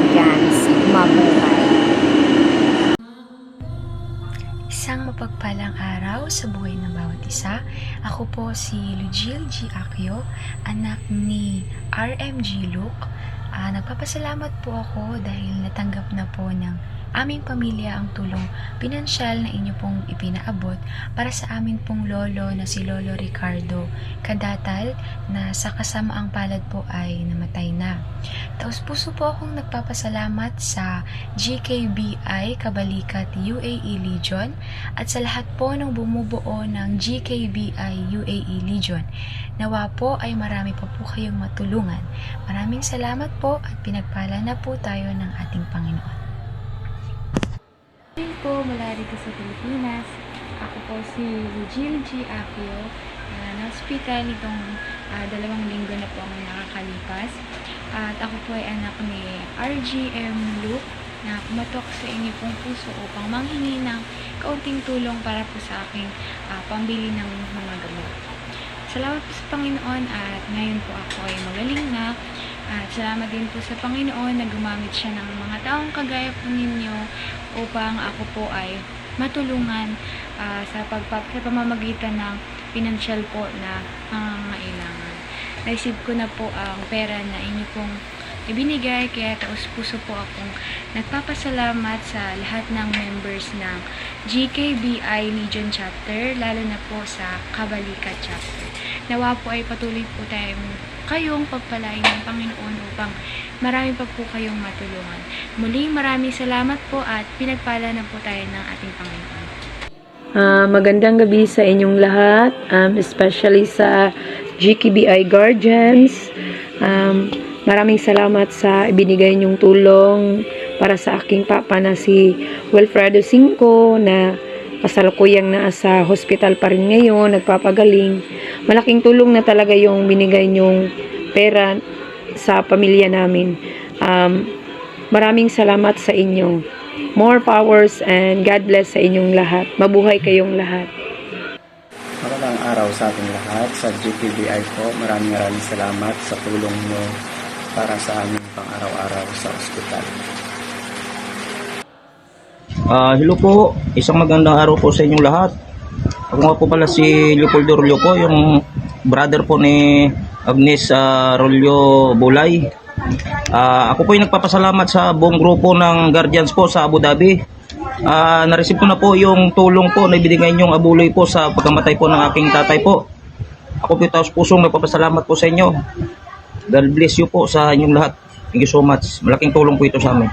guardians, mabuhay. Isang mapagpalang araw sa buhay ng bawat isa. Ako po si Lujil G. Acquio, anak ni RMG Luke. Nagpapasalamat po ako dahil natanggap na po ng aming pamilya ang tulong pinansyal na inyo pong ipinaabot para sa amin pong lolo na si Lolo Ricardo Kadatal na sa kasamaang palad po ay namatay na. Taos puso po akong nagpapasalamat sa GKBI Kabalikat UAE Legion at sa lahat po ng bumubuo ng GKBI UAE Legion. Nawa po ay marami pa po kayong matulungan. Maraming salamat po at pinagpala na po tayo ng ating Panginoon. Po mula dito sa Pilipinas. Ako po si Jill G. Acquio. Na-hospital nitong 2 linggo na po ang nakakalipas. At ako po ay anak ni RGM Luke na kumatok sa inyo pong puso upang manghingi ng kaunting tulong para po sa aking pambili ng mga gamot. Salamat po sa Panginoon at ngayon po ako ay magaling na. At salamat din po sa Panginoon na gumamit siya ng mga taong kagaya po ninyo upang ako po ay matulungan sa pamamagitan ng pinansyal po na pangangailangan. Naisip ko na po ang pera na inyo pong ibinigay, kaya taos puso po akong nagpapasalamat sa lahat ng members ng GKBI Legion Chapter, lalo na po sa Kabalikat Chapter. Nawa po ay patuloy po kayong pagpalain ng Panginoon upang marami pa po kayong matulungan. Muling maraming salamat po at pinagpala na po tayo ng ating Panginoon. Magandang gabi sa inyong lahat, especially sa GKBI Guardians. Maraming salamat sa ibinigay niyong tulong para sa aking papa na si Wilfredo Cinco na kasalukuyang nasa hospital pa rin ngayon, nagpapagaling. Malaking tulong na talaga yung binigay niyong pera sa pamilya namin. Maraming salamat sa inyo. More powers and God bless sa inyong lahat. Mabuhay kayong lahat. Magandang araw sa ating lahat. Sa GKBI po, maraming salamat sa tulong nyo para sa aming pang-araw-araw sa ospital. Hello po, isang magandang araw po sa inyong lahat. Ako nga po pala si Leopoldo Rolyo po, yung brother po ni Agnes Rolyo Bulay. Ako po yung nagpapasalamat sa buong grupo ng Guardians po sa Abu Dhabi. Na-receive ko na po yung tulong po na ibinigay niyong abuloy po sa pagkamatay po ng aking tatay po. Ako po taos pusong nagpapasalamat po sa inyo. God bless you po sa inyong lahat. Thank you so much. Malaking tulong po ito sa amin.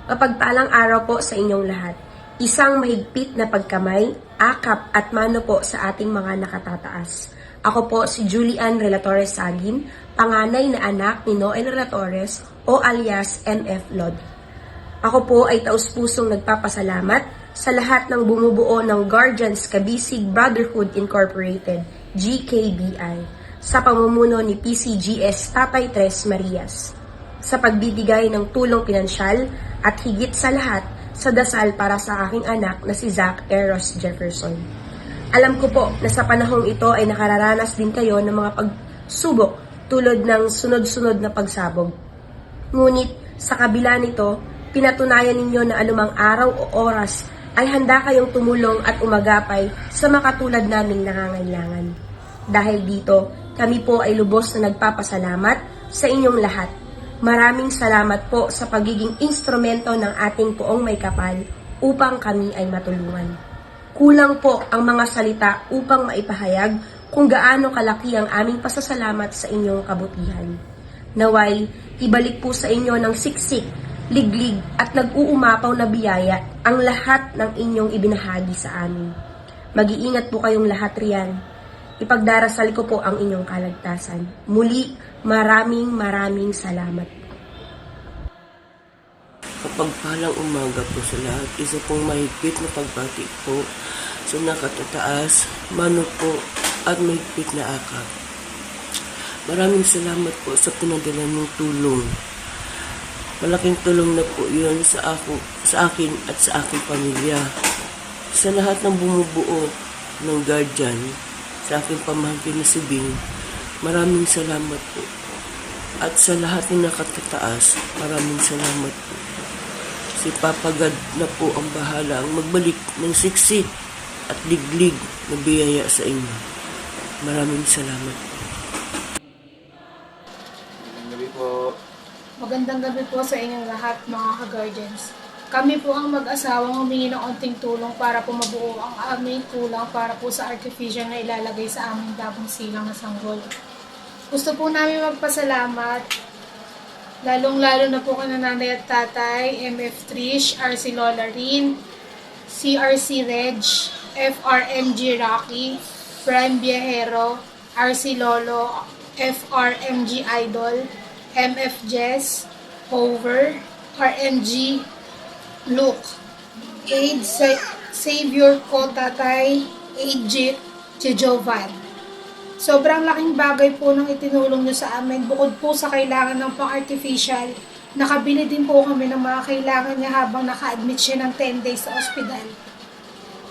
Mapagpalang araw po sa inyong lahat. Isang mahigpit na pagkamay, akap at mano po sa ating mga nakatataas. Ako po si Julian Relatores Sagin, panganay na anak ni Noel Relatores o alias MF Lodi. Ako po ay taus-pusong nagpapasalamat sa lahat ng bumubuo ng Guardians Kabisig Brotherhood Incorporated, GKBI, sa pamumuno ni PCGS Tatay Tres Marias, sa pagbibigay ng tulong pinansyal at higit sa lahat sa dasal para sa aking anak na si Zach Eros Jefferson. Alam ko po na sa panahong ito ay nakararanas din kayo ng mga pagsubok tulad ng sunod-sunod na pagsabog. Ngunit sa kabila nito, pinatunayan ninyo na anumang araw o oras ay handa kayong tumulong at umagapay sa makatulad naming nangangailangan. Dahil dito, kami po ay lubos na nagpapasalamat sa inyong lahat. Maraming salamat po sa pagiging instrumento ng ating poong may kapal upang kami ay matulungan. Kulang po ang mga salita upang maipahayag kung gaano kalaki ang aming pasasalamat sa inyong kabutihan. Naway, ibalik po sa inyo ng siksik, liglig at nag-uumapaw na biyaya ang lahat ng inyong ibinahagi sa amin. Mag-iingat po kayong lahat riyan. Ipagdarasal ko po ang inyong kaligtasan. Muli, maraming salamat. Kapagpalang umaga po sa lahat. Isa pong mahigpit na pagbati po sa nakatataas, mano po at mahigpit na akap. Maraming salamat po sa pinadala ng tulong. Malaking tulong na po yun sa akin at sa aking pamilya. Sa lahat ng bumubuo ng Guardian, sa aking pamangkin na si Bing, maraming salamat po. At sa lahat ng nakatataas, maraming salamat po. Si Papa God na po ang bahala ang magbalik ng siksik at liglig na biyaya sa inyo. Maraming salamat. Magandang gabi po sa inyong lahat, mga ka-guardians. Kami po ang mag-asawang humingi ng onting tulong para po mabuo ang aming kulang para po sa artificial na ilalagay sa aming bagong silang na sanggol. Gusto po namin magpasalamat, lalong-lalo na po kay nanay at tatay, MF Trish, RC Lola Rin, CRC Reg, FRMG Rocky, Prime Viajero, RC Lolo, FRMG Idol, MF Jess, Hover, RMG Luke, Aid Savior ko tatay, Agit, Jovan. Sobrang laking bagay po ng itinulong nyo sa amin. Bukod po sa kailangan ng pang-artificial, nakabili din po kami ng mga kailangan niya habang naka-admit siya ng 10 days sa ospital.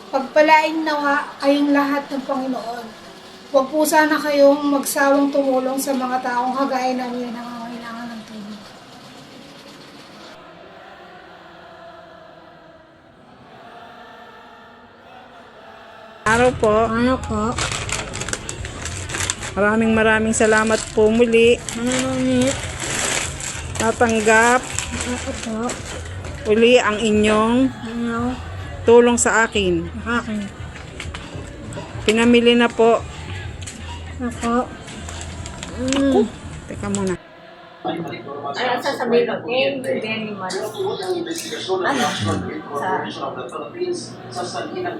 Pagpalain nawa kayong lahat ng Panginoon. Huwag po sana kayong magsawang tumulong sa mga taong kagaya namin na nangangailangan ng tulong. Araw po. Ano po? Maraming salamat po muli. Natanggap Ako po. uli ang inyong Ano? tulong sa akin. Akin. Pinamili na po. Ako. Teka muna. Ano sasabihin ko? Thank you very much.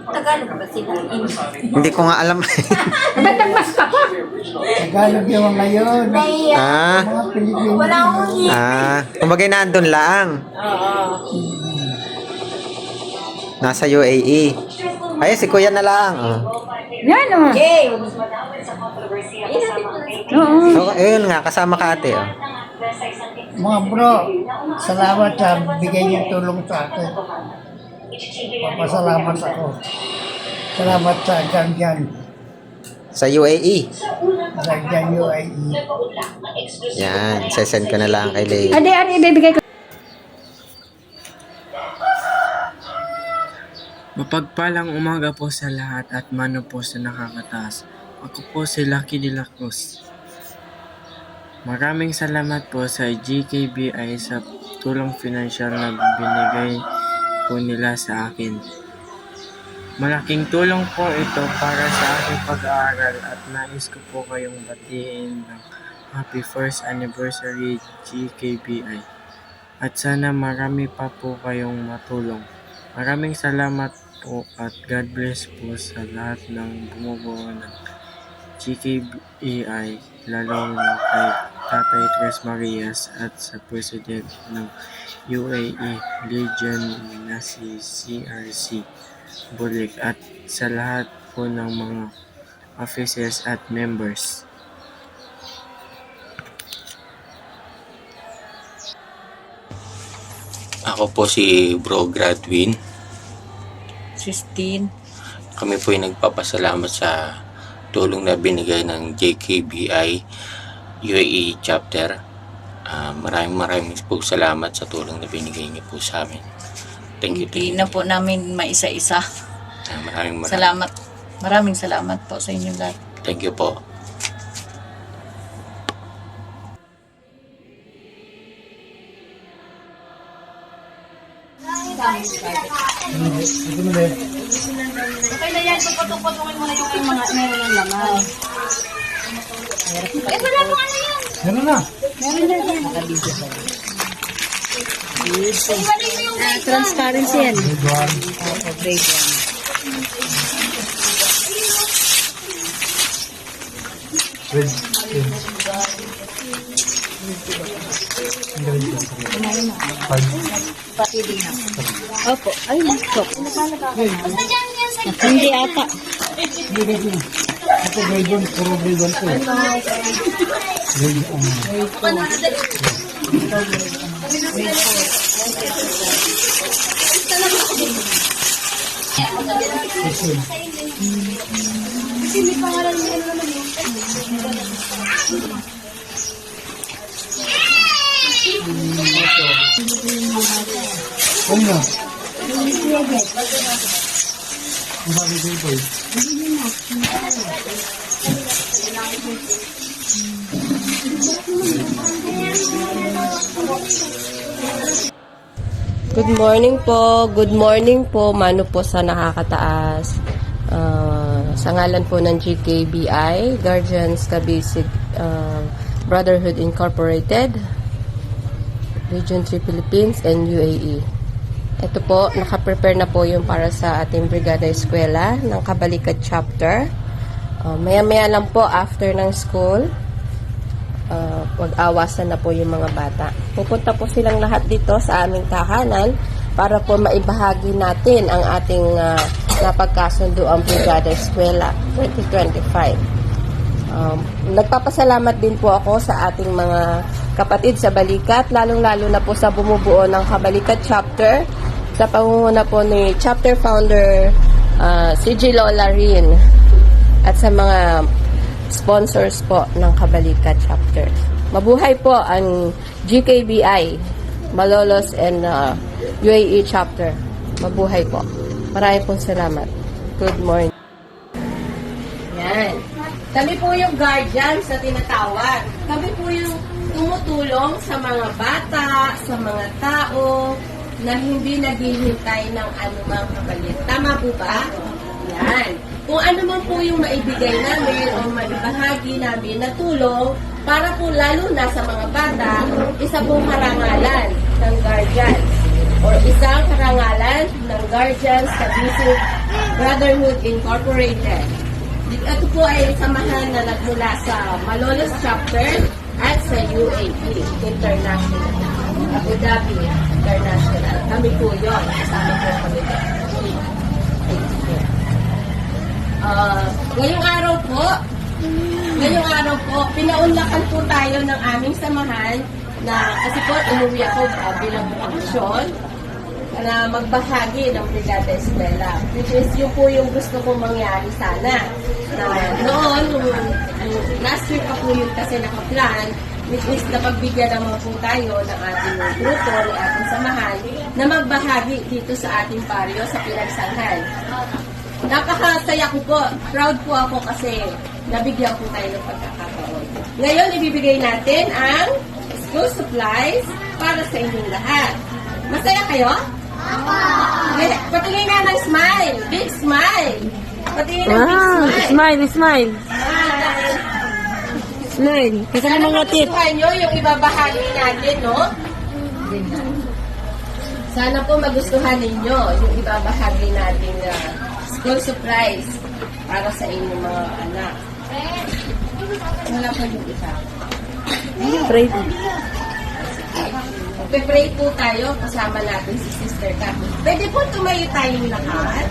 Tagalog ba sila? Hindi ko nga alam. Tagalog yung ngayon. ah, Mga Pilipino. Wala akong kumbaga nandun lang. Nasa UAE. Ay, si Kuya na lang. Oh. Yan o. Yay! So, ayun nga, kasama ka ate. Oh. Mga bro, salamat sa bigay niyong tulong sa akin. Papasalamat ako. Salamat sa Guardian. Sa UAE. Guardian UAE. Yan, sesend ko na lang kay Lay. Ibibigay ko. Mapagpalang umaga po sa lahat at mano po sa nakakataas. Ako po si Lucky de la Cruz. Maraming salamat po sa GKBI sa tulong financial na binigay po nila sa akin. Malaking tulong po ito para sa aking pag-aaral at nais ko po kayong batiin ng happy first anniversary GKBI. At sana marami pa po kayong matulong. Maraming salamat po at God bless po sa lahat ng bumubuo ng GKBI, lalo na kay Tatay Tres Marias at sa President ng UAE Legion na si CRC Bulik at sa lahat po ng mga officers at members. Ako po si Bro Gradwin. 15. Kami po ay nagpapasalamat sa tulong na binigay ng JKBI UAE chapter. Maraming po salamat sa tulong na binigay niyo po sa amin. Thank you. Hindi na po namin maisa-isa. Salamat. Maraming salamat po sa inyong lahat. Thank you po. Okay na yan. Pagpatong-patungin mo na yung mga meron ng laman. Wala mo ano yan? Meron na. Meron na yan. Nakabidyo pa rin. Transparency yan. Grade 1. Pati din ako. Opo. Ay, ito. Hindi ata. Ito grade 1. Puro grade 1 ko. Grade 1. Ano? Good morning po, mano po sa nakakataas. Sa ngalan po ng GKBI, Guardians Kabisig Brotherhood Incorporated, Region 3 Philippines and UAE. Ito po, nakaprepare na po yung para sa ating Brigada Eskwela ng Kabalikat Chapter. Maya-maya lang po after ng school, pag-awasan na po yung mga bata. Pupunta po silang lahat dito sa aming tahanan para po maibahagi natin ang ating napagkasundo ang Brigada Eskwela 2025. Nagpapasalamat din po ako sa ating mga kapatid sa Balikat, lalong-lalo na po sa bumubuo ng Kabalikat Chapter, sa pangunguna po ni Chapter Founder CJ Lola Rin, at sa mga sponsors po ng Kabalikat Chapter. Mabuhay po ang GKBI, Malolos and UAE Chapter. Mabuhay po. Maraming pong salamat. Good morning. Yan. Kami po yung guardians na tinatawag. Kami po yung tumutulong sa mga bata, sa mga tao na hindi naghihintay ng anumang kapalit. Tama po ba? Yan. Kung ano man po yung maibigay namin o maibahagi namin na tulong para po lalo na sa mga bata, isa pong karangalan ng guardians or isang karangalan ng Guardians Kabisig Brotherhood Incorporated. Ito po ay samahan na nagmula sa Malolos Chapter at sa UAE International, Abu Dhabi International. Kami po yun. Kasama po kami. Ngayong araw po, pinaunlakan po tayo ng aming samahan na kasi po umuwi ako bilang bakasyon na magbahagi ng Brigada Eskwela, which is yun po yung gusto kong mangyari sana. Na noon, last year pa po yun kasi nakaplan, which is napagbigyan naman po tayo ng ating grupo, ng ating samahan, na magbahagi dito sa ating baryo sa Pinagsangan. Napakasaya ko po, proud po ako kasi nabigyan po tayo ng pagkakataon. Ngayon, ibibigay natin ang school supplies para sa inyong lahat. Masaya kayo? Patingin nga ng smile. Big smile. Patingin ng big smile. Smile. Smile. Kasi Sana mga tip. magustuhan nyo yung ibabahagi natin, no? Sana po magustuhan ninyo yung ibabahagi natin na school supplies para sa inyong mga anak. Wala pa yung isa. Pray. Pray po tayo, kasama natin si Sister Kat. Pwede po tumayo tayong lahat.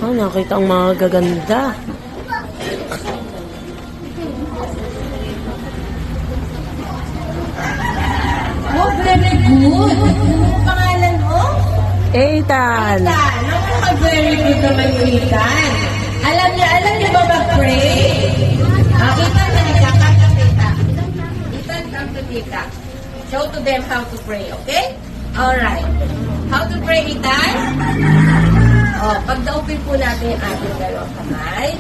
Nakita ang mga gaganda. Oh, very good. Pangalan mo? Ethan. Very good naman yung Ethan. Alam niyo ba mag-pray? Ethan, halika ka ka, tita. Ethan, come to tita. Show to them how to pray, okay? Alright. How to pray, Ethan? Pagdaupin po natin yung ating dalawang kamay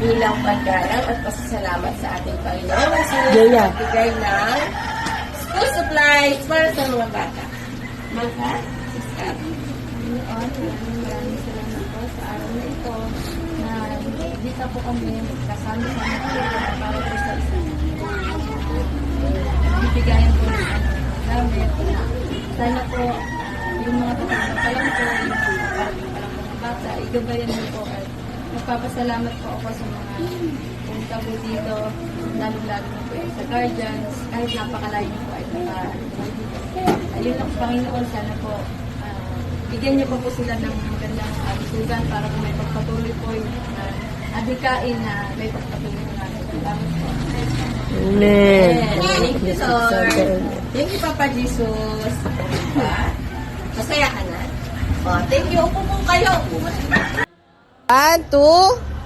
bilang paggalang at pasasalamat sa ating Panginoon kasi nagbigay ng school supplies para sa mga bata. Magka, sister. Maraming salamat po sa araw na ito na dito po kami kasama sa mga para po sa isang bibigayan po namin. Sana po yung mga tatang pa lang po, yung parating pa lang mga bata, igabayan niyo po at magpapasalamat po ako sa mga punta po dito, lalo-lalo na po yung sa Guardians, kahit napakalayo po ay ayun lang, Panginoon, sana po bigyan niyo po sila ng magandang abisugan para kung may pagpatuloy po yung adhikain na may pagpatuloy po natin. Salamat po. Amen. Thank you, Lord. Thank you, Papa Jesus. Masaya ka na? Oh, thank you. Upo po kayo. 1, 2.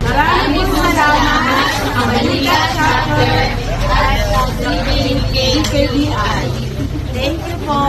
Maraming salamat sa Kabalika Chapter at sa GKBI. Thank you po.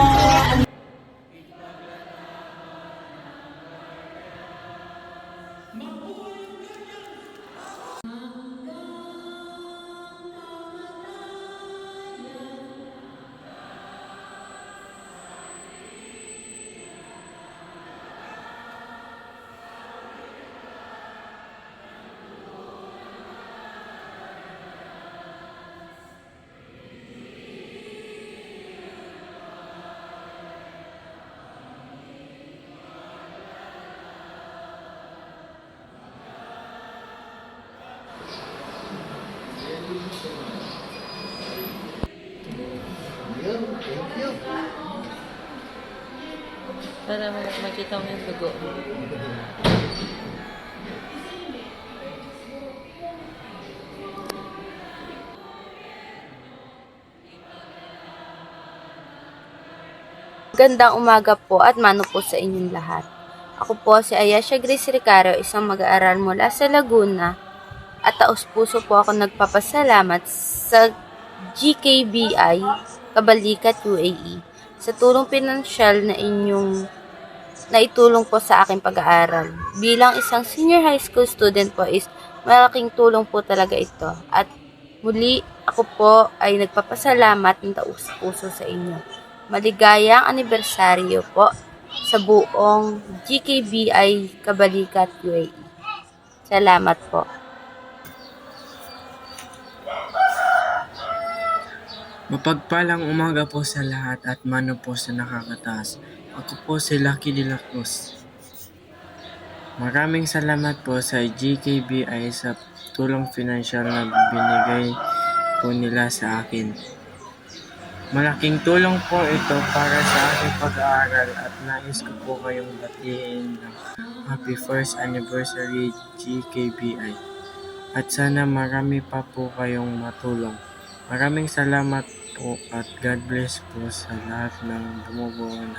Para makita mo yung dugo. Gandang umaga po at mano po sa inyong lahat. Ako po si Ayesha Grace Ricario, isang mag-aaral mula sa Laguna, at taos-puso po ako nagpapasalamat sa GKBI Kabalikat UAE sa tulong pinansyal na inyong naitulong po sa aking pag-aaral. Bilang isang senior high school student po is malaking tulong po talaga ito. At muli ako po ay nagpapasalamat ng taos-puso sa inyo. Maligayang anibersaryo po sa buong GKBI Kabalikat UAE. Salamat po. Mapagpalang umaga po sa lahat at mano po sa nakakataas. Ako po si Lucky de la Cruz. Maraming salamat po sa GKBI sa tulong pinansyal na binigay po nila sa akin. Malaking tulong po ito para sa aking pag-aaral at nais ko po kayong batiin ng Happy First Anniversary GKBI. At sana marami pa po kayong matulong. Maraming salamat po at God bless po sa lahat ng bumubuo ng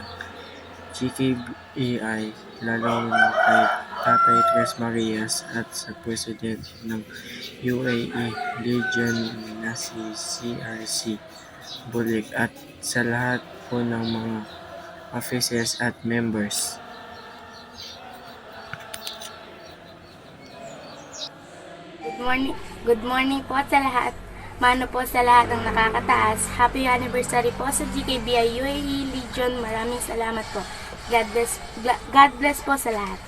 GKBI, lalo na kay Tatay Tres Marias at sa President ng UAE Legion na si CRC Bulik at sa lahat po ng mga officers at members. Good morning po sa lahat. Mano po sa lahat ng nakakataas. Happy anniversary po sa GKBI UAE Legion. Maraming salamat po. God bless po sa lahat.